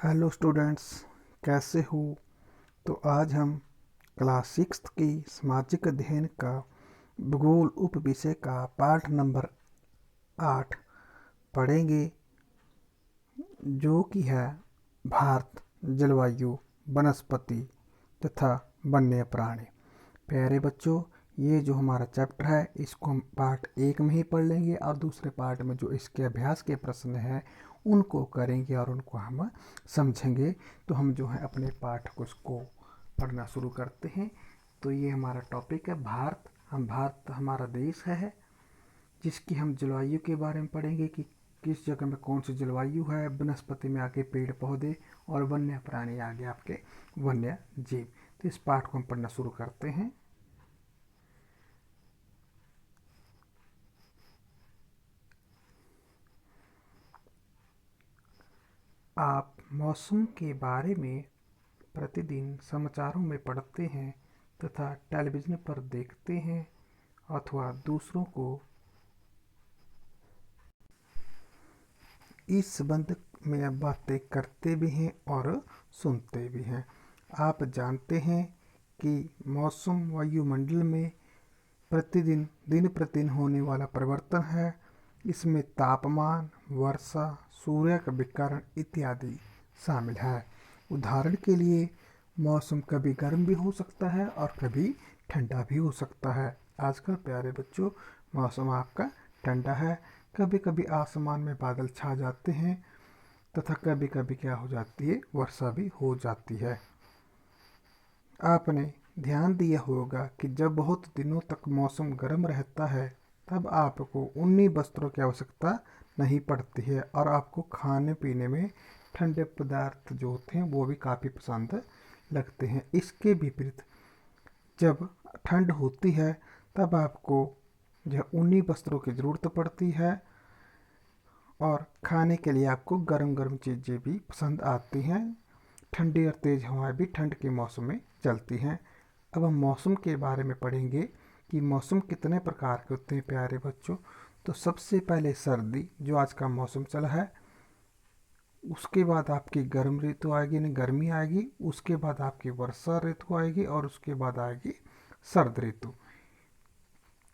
Hello students, कैसे हो। तो आज हम क्लास 6 की सामाजिक अध्ययन का भूगोल उप विषय का पाठ नंबर 8 पढ़ेंगे, जो कि है भारत, जलवायु, वनस्पति तथा वन्य प्राणी। प्यारे बच्चों, ये जो हमारा चैप्टर है इसको हम पार्ट 1 में ही पढ़ लेंगे और दूसरे पार्ट में जो इसके अभ्यास के प्रश्न हैं उनको करेंगे और उनको हम समझेंगे। तो हम जो है अपने पाठ को उसको पढ़ना शुरू करते हैं। तो ये हमारा टॉपिक है भारत। भारत हमारा देश है जिसकी हम जलवायु के बारे में पढ़ेंगे कि किस जगह में कौन सी जलवायु है। वनस्पति में आगे पेड़ पौधे और वन्य प्राणी आगे आपके वन्य जीव। तो इस पाठ को हम पढ़ना शुरू करते हैं। आप मौसम के बारे में प्रतिदिन समाचारों में पढ़ते हैं तथा टेलीविज़न पर देखते हैं अथवा दूसरों को इस संबंध में बातें करते भी हैं और सुनते भी हैं। आप जानते हैं कि मौसम वायुमंडल में प्रतिदिन दिन प्रतिदिन होने वाला परिवर्तन है। इसमें तापमान, वर्षा, सूर्य का विकिरण इत्यादि शामिल है। उदाहरण के लिए मौसम कभी गर्म भी हो सकता है और कभी ठंडा भी हो सकता है। आजकल प्यारे बच्चों, मौसम आपका ठंडा है। कभी कभी आसमान में बादल छा जाते हैं तथा कभी कभी क्या हो जाती है, वर्षा भी हो जाती है। आपने ध्यान दिया होगा कि जब बहुत दिनों तक मौसम गर्म रहता है तब आपको ऊनी वस्त्रों की आवश्यकता नहीं पड़ती है और आपको खाने पीने में ठंडे पदार्थ जो होते हैं वो भी काफ़ी पसंद लगते हैं। इसके विपरीत जब ठंड होती है तब आपको जो ऊनी वस्त्रों की ज़रूरत पड़ती है और खाने के लिए आपको गर्म गर्म चीज़ें भी पसंद आती हैं। ठंडी और तेज़ हवाएं भी ठंड के मौसम में चलती हैं। अब हम मौसम के बारे में पढ़ेंगे कि मौसम कितने प्रकार के होते हैं प्यारे बच्चों। तो सबसे पहले सर्दी, जो आज का मौसम चला है। उसके बाद आपकी गर्म ऋतु आएगी, यानी गर्मी आएगी। उसके बाद आपकी वर्षा ऋतु आएगी और उसके बाद आएगी सर्द ऋतु।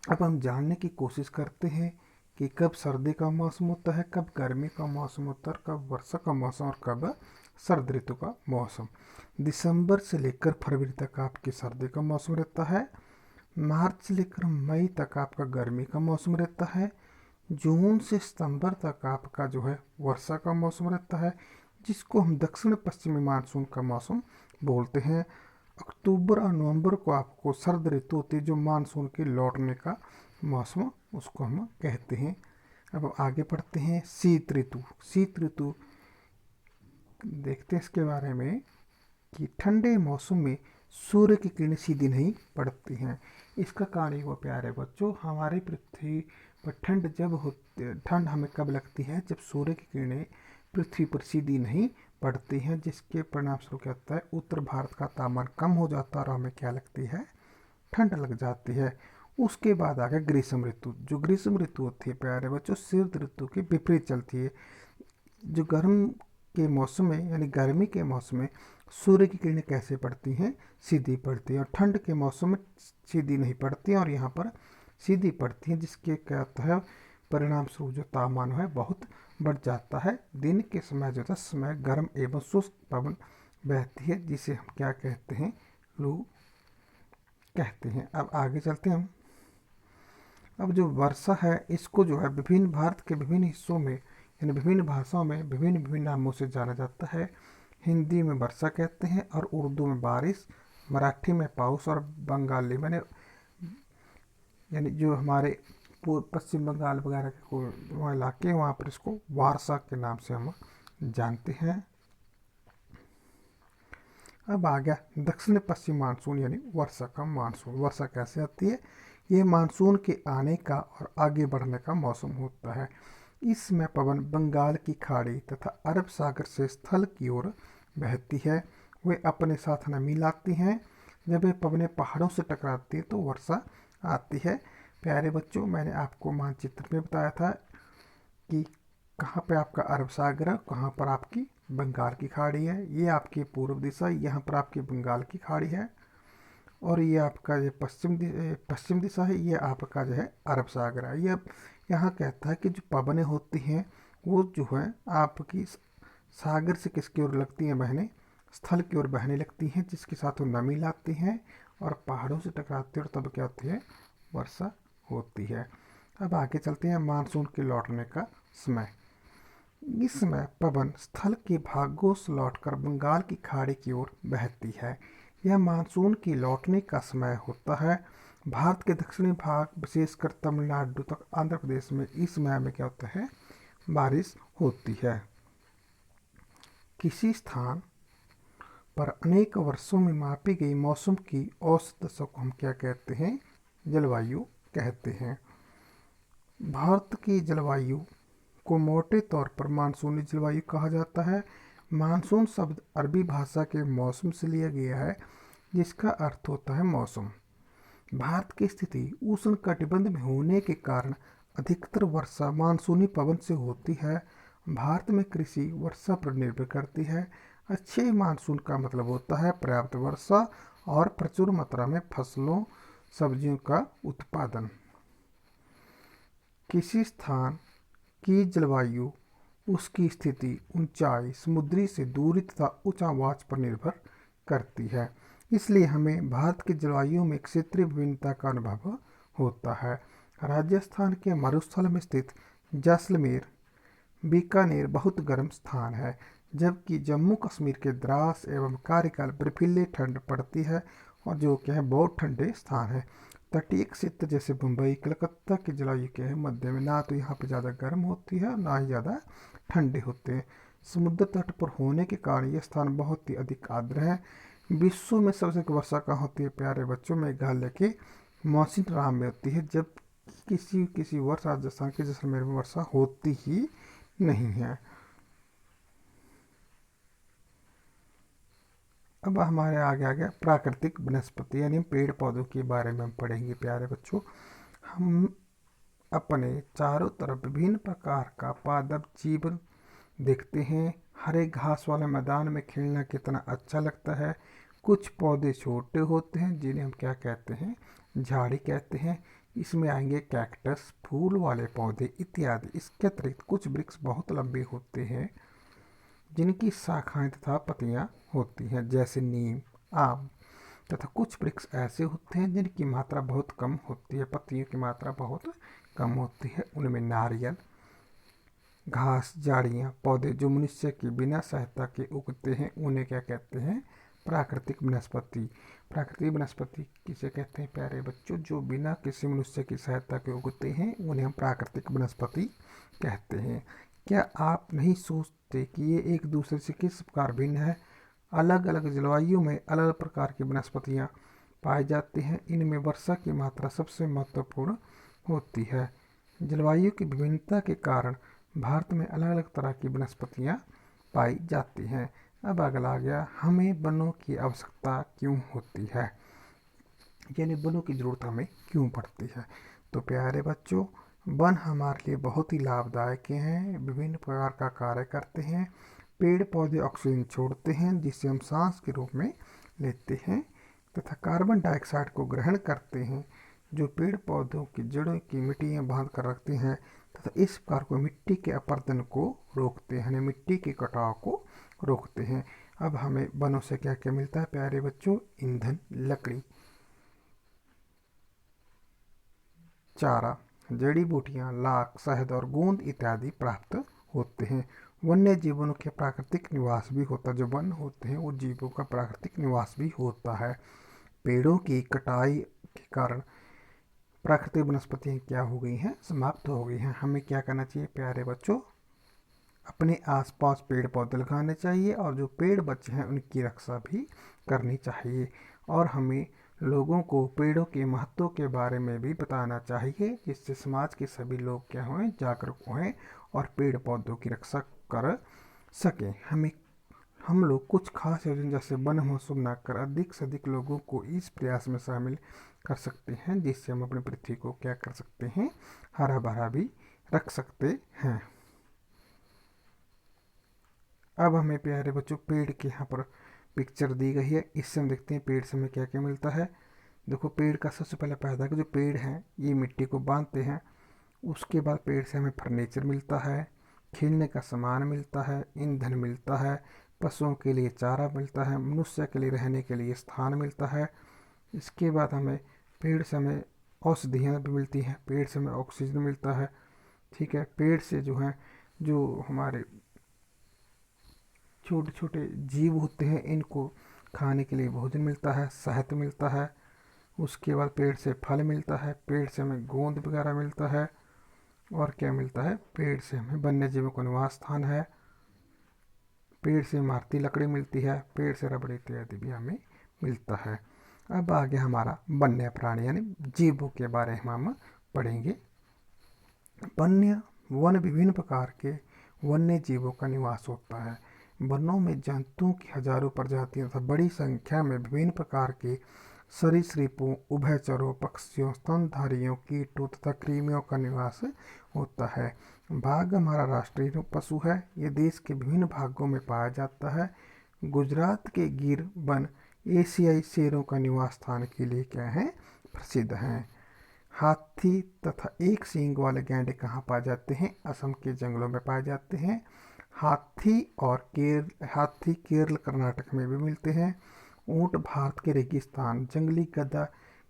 अब हम जानने की कोशिश करते हैं कि कब सर्दी का मौसम होता है, कब गर्मी का मौसम होता है, कब वर्षा का मौसम और कब सर्द ऋतु का मौसम। दिसंबर से लेकर फरवरी तक आपकी सर्दी का मौसम रहता है। मार्च से लेकर मई तक आपका गर्मी का मौसम रहता है। जून से सितंबर तक आपका जो है वर्षा का मौसम रहता है, जिसको हम दक्षिण पश्चिमी मानसून का मौसम बोलते हैं। अक्टूबर और नवंबर को आपको सर्द ऋतु होती है, जो मानसून के लौटने का मौसम उसको हम कहते हैं। अब आगे बढ़ते हैं शीत ऋतु। शीत ऋतु देखते हैं इसके बारे में कि ठंडे मौसम में सूर्य की किरणें सीधी नहीं पड़ती हैं। इसका कारण वो प्यारे बच्चों, हमारी पृथ्वी पर ठंड जब होती, ठंड हमें कब लगती है, जब सूर्य की किरणें पृथ्वी पर सीधी नहीं पड़ती हैं, जिसके परिणाम स्वरूप क्या होता है, उत्तर भारत का तापमान कम हो जाता है और हमें क्या लगती है, ठंड लग जाती है। उसके बाद आ गया ग्रीष्म ऋतु। जो ग्रीष्म ऋतु होती है प्यारे बच्चों, शीत ऋतु के विपरीत चलती है। जो गर्म के मौसम में, यानी गर्मी के मौसम में सूर्य की किरणें कैसे पड़ती हैं, सीधी पड़ती है। और ठंड के मौसम में सीधी नहीं पड़ती और यहाँ पर सीधी पड़ती हैं, जिसके क्या होता है, परिणाम स्वरूप जो तापमान है बहुत बढ़ जाता है। दिन के समय जो है समय गर्म एवं शुष्क पवन बहती है, जिसे हम क्या कहते हैं, लू कहते हैं। अब आगे चलते हैं हम। अब जो वर्षा है इसको जो है विभिन्न भारत के विभिन्न हिस्सों में, यानी विभिन्न भाषाओं में विभिन्न विभिन्न नामों से जाना जाता है। हिंदी में वर्षा कहते हैं और उर्दू में बारिश, मराठी में पाउस और बंगाली में, यानी जो हमारे पश्चिम बंगाल वगैरह के वहाँ इलाके हैं वहाँ पर इसको वर्षा के नाम से हम जानते हैं। अब आ गया दक्षिण पश्चिम मानसून, यानी वर्षा का मानसून। वर्षा कैसे आती है, ये मानसून के आने का और आगे बढ़ने का मौसम होता है। इसमें पवन बंगाल की खाड़ी तथा अरब सागर से स्थल की ओर बहती है। वे अपने साथ नमी लाती हैं। जब ये पवनें पहाड़ों से टकराती हैं तो वर्षा आती है। प्यारे बच्चों, मैंने आपको मानचित्र में बताया था कि कहाँ पे आपका अरब सागर है, कहाँ पर आपकी बंगाल की खाड़ी है, ये आपकी पूर्व दिशा, यहाँ पर आपकी बंगाल की खाड़ी है। और ये आपका जो पश्चिम दिशा है, ये आपका जो है अरब सागर है। ये यहाँ कहता है कि जो पवनें होती हैं वो जो है आपकी सागर से किसकी ओर लगती हैं बहने, स्थल की ओर बहने लगती हैं, जिसके साथ वो नमी लाती हैं और पहाड़ों से टकराती है, और तब क्या होती है, वर्षा होती है। अब आगे चलते हैं मानसून के लौटने का समय। इस समय पवन स्थल के भागों से लौटकर बंगाल की खाड़ी की ओर बहती है। यह मानसून के लौटने का समय होता है। भारत के दक्षिणी भाग विशेषकर तमिलनाडु तक आंध्र प्रदेश में इस समय में क्या होता है, बारिश होती है। किसी स्थान पर अनेक वर्षों में मापी गई मौसम की औसत दशा को हम क्या कहते हैं, जलवायु कहते हैं। भारत की जलवायु को मोटे तौर पर मानसूनी जलवायु कहा जाता है। मानसून शब्द अरबी भाषा के मौसम से लिया गया है, जिसका अर्थ होता है मौसम। भारत की स्थिति उष्ण कटिबंध में होने के कारण अधिकतर वर्षा मानसूनी पवन से होती है। भारत में कृषि वर्षा पर निर्भर करती है। अच्छे मानसून का मतलब होता है पर्याप्त वर्षा और प्रचुर मात्रा में फसलों सब्जियों का उत्पादन। किसी स्थान की जलवायु उसकी स्थिति, ऊंचाई, समुद्री से दूरी तथा उच्चावाच पर निर्भर करती है। इसलिए हमें भारत की जलवायु में क्षेत्रीय विभिन्नता का अनुभव होता है। राजस्थान के मरुस्थल में स्थित जैसलमेर, बीकानेर बहुत गर्म स्थान है, जबकि जम्मू कश्मीर के द्रास एवं कार्यकाल बर्फीली ठंड पड़ती है, और जो क्या है बहुत ठंडे स्थान है। तटीय क्षेत्र जैसे मुंबई, कलकत्ता की जलवायु क्या है मध्य में, ना तो यहाँ पे ज़्यादा गर्म होती है ना ही ज़्यादा ठंडे होते हैं। समुद्र तट पर होने के कारण यह स्थान बहुत ही अधिक आर्द्र है। विश्व में सबसे अधिक वर्षा कहाँ होती है प्यारे बच्चों, मेघालय के मौसिनराम में होती है, जब किसी किसी वर्ष राजस्थान के जैसलमेर में वर्षा होती ही नहीं है। अब हमारे आगे आ गया प्राकृतिक वनस्पति, यानी पेड़ पौधों के बारे में हम पढ़ेंगे प्यारे बच्चों। हम अपने चारों तरफ विभिन्न प्रकार का पादप जीवन देखते हैं। हरे घास वाले मैदान में खेलना कितना अच्छा लगता है। कुछ पौधे छोटे होते हैं जिन्हें हम क्या कहते हैं, झाड़ी कहते हैं। इसमें आएंगे कैक्टस, फूल वाले पौधे इत्यादि। इसके अतिरिक्त कुछ वृक्ष बहुत लंबे होते हैं जिनकी शाखाएं तथा पत्तियां होती हैं, जैसे नीम, आम। तथा कुछ वृक्ष ऐसे होते हैं जिनकी मात्रा बहुत कम होती है, पत्तियों की मात्रा बहुत कम होती है। उनमें नारियल, घास, झाड़ियाँ, पौधे जो मनुष्य की बिना सहायता के उगते हैं, उन्हें क्या कहते हैं, प्राकृतिक वनस्पति। प्राकृतिक वनस्पति किसे कहते हैं प्यारे बच्चों, जो बिना किसी मनुष्य की सहायता के उगते हैं, उन्हें हम प्राकृतिक वनस्पति कहते हैं। क्या आप नहीं सोचते कि ये एक दूसरे से किस प्रकार भिन्न है? अलग अलग जलवायु में अलग अलग प्रकार की वनस्पतियाँ पाई जाती हैं। इनमें वर्षा की मात्रा सबसे महत्वपूर्ण होती है। जलवायु की विभिन्नता के कारण भारत में अलग अलग तरह की वनस्पतियाँ पाई जाती हैं। अब अगला आ गया, हमें वनों की आवश्यकता क्यों होती है, यानी वनों की जरूरत हमें क्यों पड़ती है। तो प्यारे बच्चों, वन हमारे लिए बहुत ही लाभदायक हैं, विभिन्न प्रकार का कार्य करते हैं। पेड़ पौधे ऑक्सीजन छोड़ते हैं जिसे हम सांस के रूप में लेते हैं, तथा कार्बन डाइऑक्साइड को ग्रहण करते हैं, जो पेड़ पौधों की जड़ों की मिट्टियाँ बांध कर रखती हैं, तथा इस प्रकार को मिट्टी के अपरदन को रोकते हैं, मिट्टी के कटाव को रोकते हैं। अब हमें वनों से क्या क्या मिलता है प्यारे बच्चों, ईंधन, लकड़ी, चारा, जड़ी बूटियाँ, लाख, शहद और गोंद इत्यादि प्राप्त होते हैं। वन्य जीवों के प्राकृतिक निवास भी होता है, जो वन होते हैं वो जीवों का प्राकृतिक निवास भी होता है। पेड़ों की कटाई के कारण प्राकृतिक वनस्पतियाँ क्या हो गई हैं, समाप्त हो गई हैं। हमें क्या करना चाहिए प्यारे बच्चों, अपने आसपास पेड़ पौधे लगाने चाहिए, और जो पेड़ बचे हैं उनकी रक्षा भी करनी चाहिए। और हमें लोगों को पेड़ों के महत्व के बारे में भी बताना चाहिए, जिससे समाज के सभी लोग क्या हों, जागरूक हों और पेड़ पौधों की रक्षा कर सकें। हम लोग कुछ खास योजना जैसे वन महोत्सव न कर अधिक से अधिक लोगों को इस प्रयास में शामिल कर सकते हैं, जिससे हम अपनी पृथ्वी को क्या कर सकते हैं, हरा भरा भी रख सकते हैं। अब हमें प्यारे बच्चों पेड़ के यहाँ पर पिक्चर दी गई है, इससे हम देखते हैं पेड़ से हमें क्या क्या मिलता है। देखो पेड़ का सबसे पहले फायदा कि जो पेड़ हैं ये मिट्टी को बांधते हैं। उसके बाद पेड़ से हमें फर्नीचर मिलता है, खेलने का सामान मिलता है, ईंधन मिलता है, पशुओं के लिए चारा मिलता है, मनुष्य के लिए रहने के लिए स्थान मिलता है। इसके बाद हमें पेड़ से हमें औषधियाँ भी मिलती हैं, पेड़ से हमें ऑक्सीजन मिलता है। ठीक है, पेड़ से जो है जो हमारे छोटे छोटे जीव होते हैं इनको खाने के लिए भोजन मिलता है, शहद मिलता है। उसके बाद पेड़ से फल मिलता है, पेड़ से हमें गोंद वगैरह मिलता है। और क्या मिलता है, पेड़ से हमें वन्य जीवों का निवास स्थान है, पेड़ से इमारती लकड़ी मिलती है, पेड़ से रबड़ इत्यादि भी हमें मिलता है। अब आगे हमारा वन्य प्राणी यानी जीवों के बारे में हम पढ़ेंगे। वन्य वन विभिन्न प्रकार के वन्य जीवों का निवास होता है। वनों में जंतुओं की हजारों प्रजातियां तथा बड़ी संख्या में विभिन्न प्रकार के सरीसृपों, उभयचरों, पक्षियों, स्तनधारियों, कीटों तथा कृमियों का निवास होता है। बाघ हमारा राष्ट्रीय पशु है। ये देश के विभिन्न भागों में पाया जाता है। गुजरात के गिर वन एशियाई शेरों का निवास स्थान के लिए क्या है, प्रसिद्ध हैं। हाथी तथा एक सींग वाले गैंडे कहाँ पाए जाते हैं, असम के जंगलों में पाए जाते हैं। हाथी केरल कर्नाटक में भी मिलते हैं। ऊंट भारत के रेगिस्तान, जंगली गधा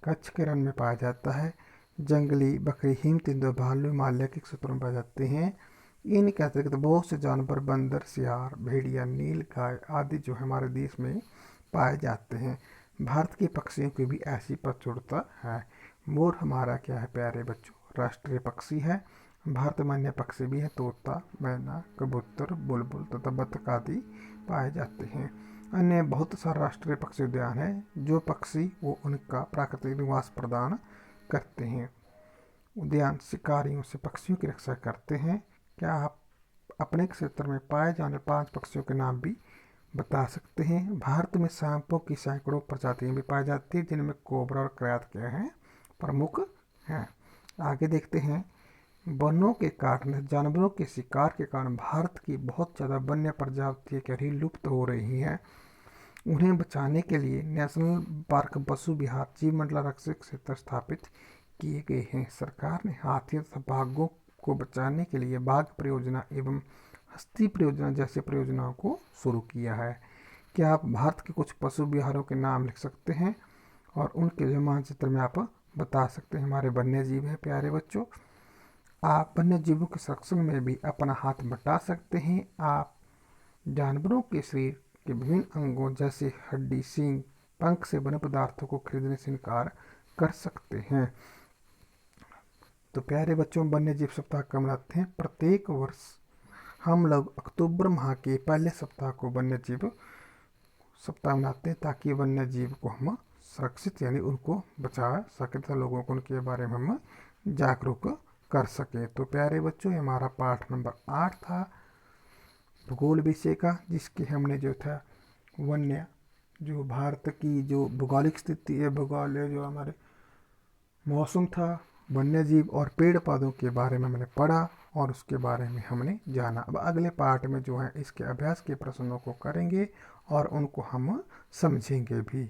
कच्छ के रण में पाया जाता है। जंगली बकरी हिम तेंदुआ भालू हिमालय के क्षेत्रों में पाए जाते हैं। इनके अतिरिक्त बहुत से जानवर बंदर, सियार, भेड़िया, नील गाय आदि जो हमारे देश में पाए जाते हैं। भारत के पक्षियों की भी ऐसी प्रचुरता है। मोर हमारा क्या है प्यारे बच्चों, राष्ट्रीय पक्षी है। भारत में अन्य पक्षी भी हैं, तोता, मैना, कबूतर, बुलबुल तथा बतख आदि पाए जाते हैं। अन्य बहुत सारे राष्ट्रीय पक्षी उद्यान है जो पक्षी वो उनका प्राकृतिक निवास प्रदान करते हैं। उद्यान शिकारियों से पक्षियों की रक्षा करते हैं। क्या आप अपने क्षेत्र में पाए जाने 5 पक्षियों के नाम भी बता सकते हैं? भारत में सांपों की सैकड़ों प्रजातियां भी पाई जाती है, जिनमें कोबरा और क्रात क्या हैं, प्रमुख हैं। आगे देखते हैं। वनों के काटने, जानवरों के शिकार के कारण भारत की बहुत ज़्यादा वन्य प्रजातियां क्या रही, लुप्त हो रही हैं। उन्हें बचाने के लिए नेशनल पार्क, पशु विहार, जीव मंडल आरक्षित क्षेत्र स्थापित किए गए हैं। सरकार ने हाथियों तथा बाघों को बचाने के लिए बाघ परियोजना एवं हस्ती परियोजना जैसे परियोजनाओं को शुरू किया है। क्या आप भारत के कुछ पशु विहारों के नाम लिख सकते हैं और उनके जो मानचित्र में आप बता सकते हैं हमारे वन्य जीव हैं प्यारे बच्चों। आप वन्य जीवों के संरक्षण में भी अपना हाथ बटा सकते हैं। आप जानवरों के शरीर के विभिन्न अंगों जैसे हड्डी, सींग, पंख से बने पदार्थों को खरीदने से इनकार कर सकते हैं। तो प्यारे बच्चों, वन्य जीव सप्ताह कब मनाते हैं? प्रत्येक वर्ष हम लोग अक्टूबर माह के पहले सप्ताह को वन्य जीव सप्ताह मनाते हैं, ताकि वन्य जीव को हम सुरक्षित यानी उनको बचा सके तथा लोगों को उनके बारे में हम जागरूक कर सके। तो प्यारे बच्चों, ये हमारा पाठ नंबर 8 था भूगोल विषय का, जिसके हमने जो था वन्य जो भारत की जो भौगोलिक स्थिति है, भूगोल जो हमारे मौसम था, वन्य जीव और पेड़ पौधों के बारे में हमने पढ़ा और उसके बारे में हमने जाना। अब अगले पार्ट में जो है इसके अभ्यास के प्रश्नों को करेंगे और उनको हम समझेंगे भी।